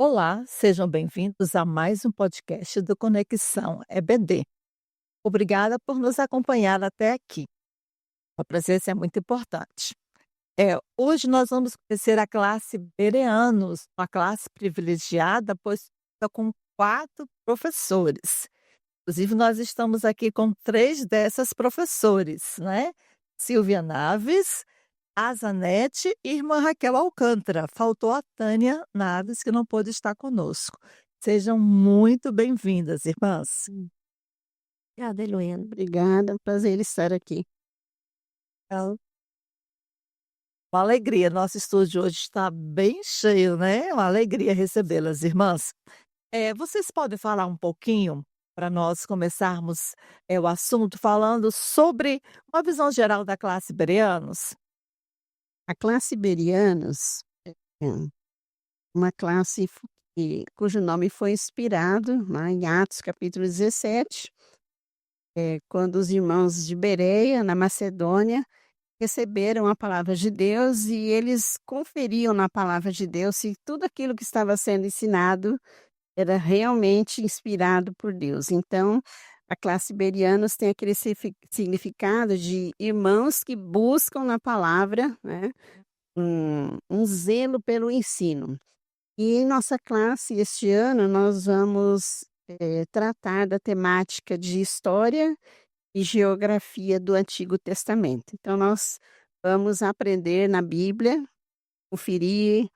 Olá, sejam bem-vindos a mais um podcast do Conexão EBD. Obrigada por nos acompanhar até aqui. A presença é muito importante. Hoje nós vamos conhecer a classe Bereanos, uma classe privilegiada, pois conta com 4 professores. Inclusive, nós estamos aqui com 3 dessas professores, né? Silvia Naves, a Zanete e irmã Raquel Alcântara. Faltou a Tânia Naves, que não pôde estar conosco. Sejam muito bem-vindas, irmãs. Obrigada, Heloísa. Obrigada, é um prazer estar aqui. É uma alegria, nosso estúdio hoje está bem cheio, né? Uma alegria recebê-las, irmãs. Vocês podem falar um pouquinho, para nós começarmos, o assunto, falando sobre uma visão geral da classe Bereanos? A classe Iberianos é uma classe cujo nome foi inspirado, né, em Atos capítulo 17, quando os irmãos de Bereia, na Macedônia, receberam a palavra de Deus e eles conferiam na palavra de Deus se tudo aquilo que estava sendo ensinado era realmente inspirado por Deus. Então, a classe Iberianos tem aquele significado de irmãos que buscam na palavra, né, um zelo pelo ensino. E em nossa classe, este ano, nós vamos, tratar da temática de história e geografia do Antigo Testamento. Então nós vamos aprender na Bíblia, conferir,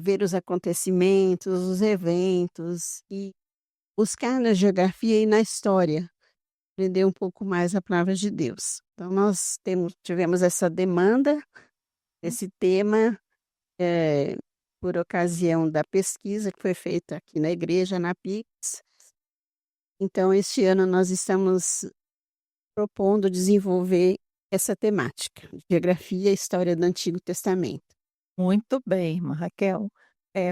ver os acontecimentos, os eventos e buscar na geografia e na história, aprender um pouco mais a palavra de Deus. Então nós tivemos essa demanda, esse tema, eh, por ocasião da pesquisa que foi feita aqui na igreja, na PIX. Então este ano nós estamos propondo desenvolver essa temática, geografia e história do Antigo Testamento. Muito bem, irmã Raquel.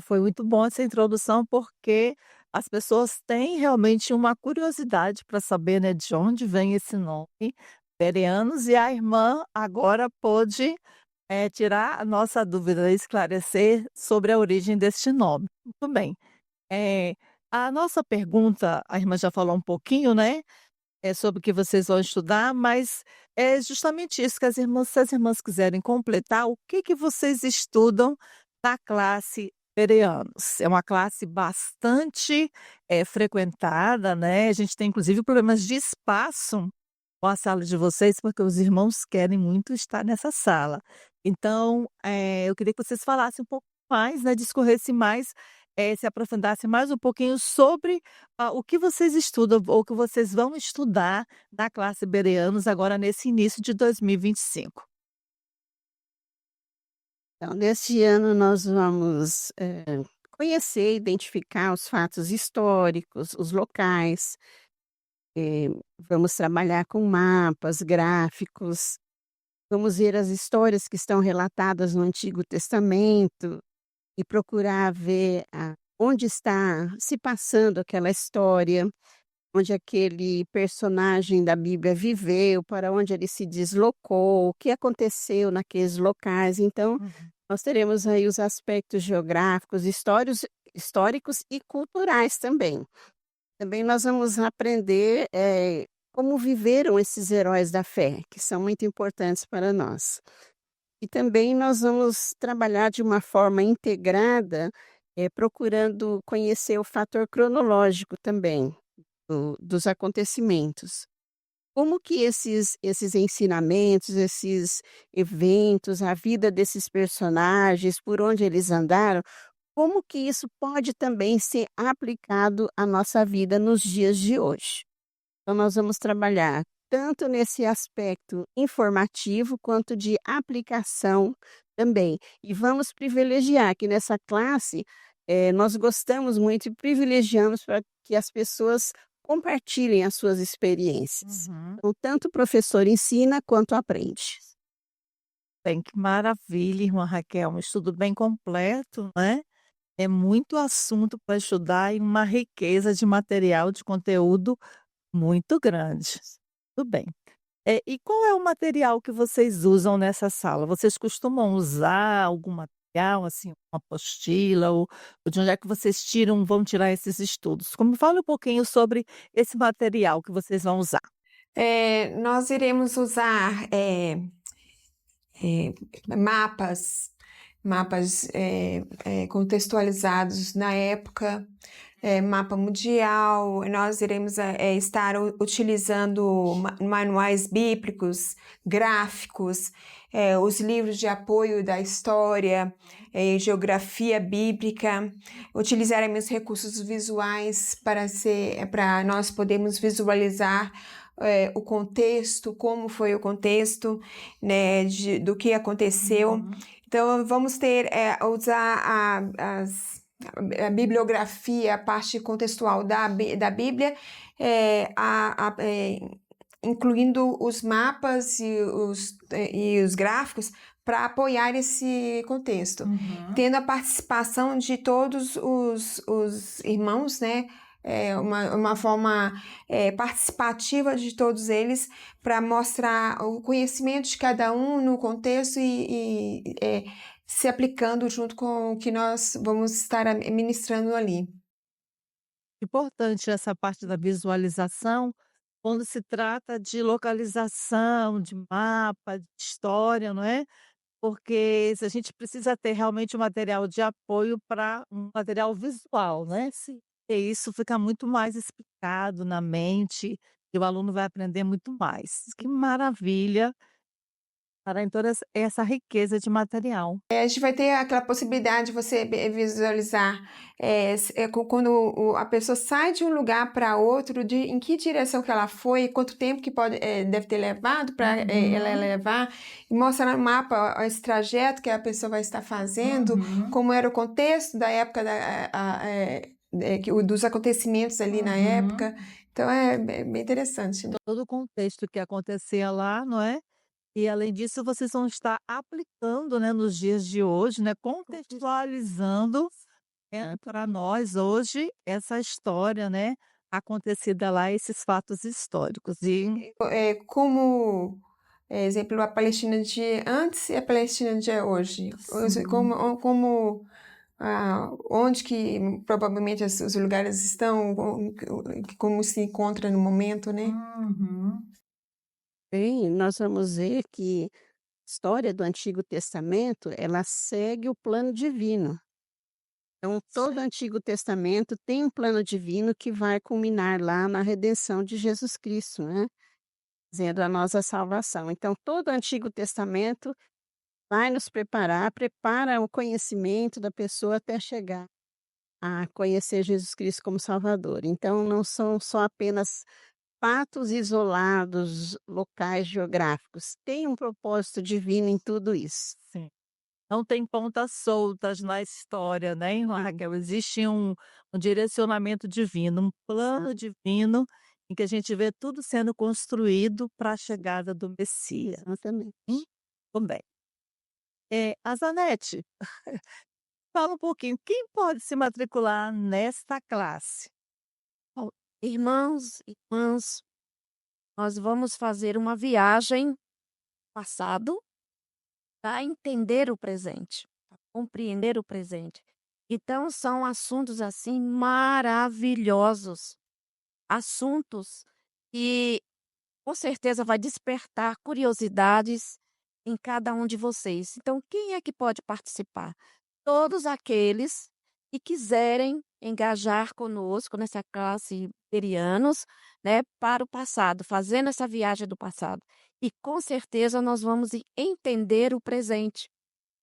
Foi muito bom essa introdução, porque as pessoas têm realmente uma curiosidade para saber, né, de onde vem esse nome, Bereanos, e a irmã agora pôde, tirar a nossa dúvida, esclarecer sobre a origem deste nome. Muito bem. Eh, a nossa pergunta, a irmã já falou um pouquinho, né, sobre o que vocês vão estudar, mas é justamente isso que se as irmãs quiserem completar, o que que vocês estudam na classe Bereanos? É uma classe bastante, frequentada, né, a gente tem inclusive problemas de espaço com a sala de vocês, porque os irmãos querem muito estar nessa sala. Então, eu queria que vocês falassem um pouco mais, né, discorressem mais, se aprofundassem mais um pouquinho sobre, o que vocês estudam ou o que vocês vão estudar na classe Bereanos agora nesse início de 2025. Então, neste ano nós vamos, conhecer, identificar os fatos históricos, os locais, vamos trabalhar com mapas, gráficos, vamos ver as histórias que estão relatadas no Antigo Testamento e procurar ver onde está se passando aquela história, onde aquele personagem da Bíblia viveu, para onde ele se deslocou, o que aconteceu naqueles locais. Então, Uhum. nós teremos aí os aspectos geográficos, históricos e culturais também. Também nós vamos aprender, como viveram esses heróis da fé, que são muito importantes para nós. E também nós vamos trabalhar de uma forma integrada, procurando conhecer o fator cronológico também dos acontecimentos. Como que esses ensinamentos, esses eventos, a vida desses personagens, por onde eles andaram, como que isso pode também ser aplicado à nossa vida nos dias de hoje? Então nós vamos trabalhar tanto nesse aspecto informativo quanto de aplicação também. E vamos privilegiar que nessa classe, nós gostamos muito e privilegiamos para que as pessoas compartilhem as suas experiências. Uhum. Então tanto o professor ensina quanto aprende. Bem, que maravilha, irmã Raquel, um estudo bem completo, né. É muito assunto para estudar e uma riqueza de material, de conteúdo muito grande. Tudo bem. E qual é o material que vocês usam nessa sala? Vocês costumam usar alguma material, assim, uma apostila ou de onde é que vocês vão tirar esses estudos? Como fala um pouquinho sobre esse material que vocês vão usar. Nós iremos usar mapas, contextualizados na época, mapa mundial. Nós iremos estar utilizando manuais bíblicos, gráficos, os livros de apoio da história, geografia bíblica. Utilizaremos recursos visuais para nós podermos visualizar o contexto, como foi o contexto, né, do que aconteceu. Uhum. Então, vamos usar a bibliografia, a parte contextual da Bíblia, incluindo os mapas e os gráficos para apoiar esse contexto, tendo a participação de todos os irmãos, né? Uma forma participativa de todos eles para mostrar o conhecimento de cada um no contexto e se aplicando junto com o que nós vamos estar ministrando ali. Importante essa parte da visualização, quando se trata de localização, de mapa, de história, não é? Porque se a gente precisa ter realmente um material de apoio para um material visual, né, e isso fica muito mais explicado na mente, e o aluno vai aprender muito mais. Que maravilha, para em toda essa riqueza de material. A gente vai ter aquela possibilidade de você visualizar quando a pessoa sai de um lugar para outro, em que direção que ela foi, quanto tempo que deve ter levado para ela levar, e mostra no mapa esse trajeto que a pessoa vai estar fazendo, como era o contexto da época dos acontecimentos ali na época. Então é bem interessante. Todo o contexto que acontecia lá, não é? E além disso, vocês vão estar aplicando, né, nos dias de hoje, né, contextualizando, para nós hoje essa história, né, acontecida lá, esses fatos históricos. E Como exemplo, a Palestina de antes e a Palestina de hoje. sim. Onde que provavelmente os lugares estão, como se encontra no momento, né? Bem, nós vamos ver que a história do Antigo Testamento, ela segue o plano divino. Então, todo o Antigo Testamento tem um plano divino que vai culminar lá na redenção de Jesus Cristo, né? Dizendo a nossa salvação. Então, todo o Antigo Testamento vai nos preparar, prepara o conhecimento da pessoa até chegar a conhecer Jesus Cristo como Salvador. Então, não são só apenas fatos isolados, locais geográficos. Tem um propósito divino em tudo isso. Sim. Não tem pontas soltas na história, né, Raquel? Existe um direcionamento divino, um plano divino, em que a gente vê tudo sendo construído para a chegada do Messias. Exatamente. Também. Azanete, fala um pouquinho, quem pode se matricular nesta classe? Ó, irmãos, irmãs, nós vamos fazer uma viagem passado para entender o presente, pra compreender o presente. Então são assuntos assim maravilhosos, assuntos que com certeza vai despertar curiosidades em cada um de vocês. Então quem é que pode participar? Todos aqueles que quiserem engajar conosco nessa classe Perianos, né, para o passado, fazendo essa viagem do passado. E com certeza nós vamos entender o presente,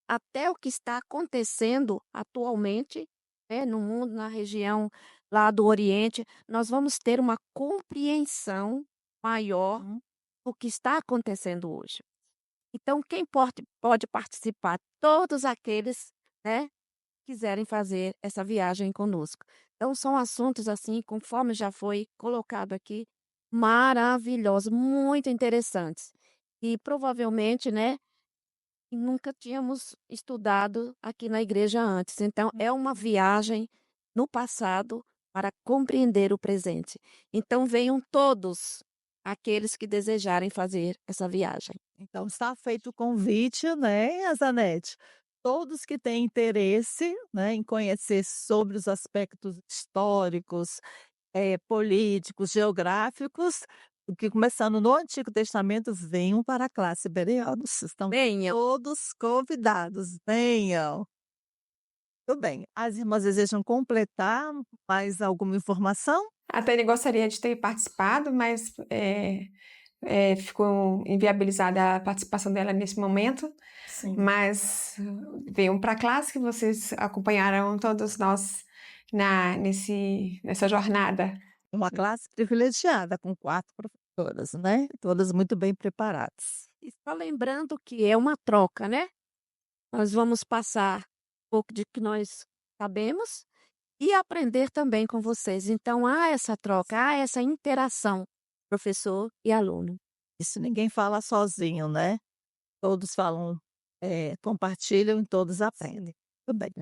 até o que está acontecendo atualmente, né, no mundo, na região lá do Oriente, nós vamos ter uma compreensão maior Hum. do que está acontecendo hoje. Então, quem pode participar? Todos aqueles, né, quiserem fazer essa viagem conosco. Então são assuntos, assim, conforme já foi colocado aqui, maravilhosos, muito interessantes. E provavelmente, né, nunca tínhamos estudado aqui na igreja antes. Então é uma viagem no passado para compreender o presente. Então venham todos aqueles que desejarem fazer essa viagem. Então está feito o convite, né, Azanete? todos que têm interesse, né, em conhecer sobre os aspectos históricos, políticos, geográficos, que começando no Antigo Testamento, venham para a classe Bereanos. Estão Venham. todos convidados, venham. Tudo bem. As irmãs desejam completar mais alguma informação? A Tânia gostaria de ter participado, mas ficou inviabilizada a participação dela nesse momento. Sim. Mas venham para a classe que vocês acompanharam todos nós nessa jornada. Uma classe privilegiada, com 4 professoras, né, todas muito bem preparadas. E só lembrando que é uma troca, né? Nós vamos passar um pouco de que nós sabemos e aprender também com vocês. Então, há essa troca, há essa interação, professor e aluno. Isso, ninguém fala sozinho, né, todos falam, compartilham e todos aprendem. Tudo bem.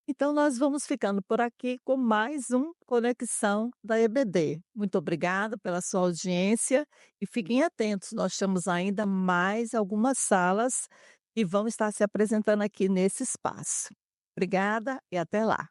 Então nós vamos ficando por aqui com mais um Conexão da EBD. Muito obrigada pela sua audiência e fiquem atentos, nós temos ainda mais algumas salas que vão estar se apresentando aqui nesse espaço. Obrigada e até lá.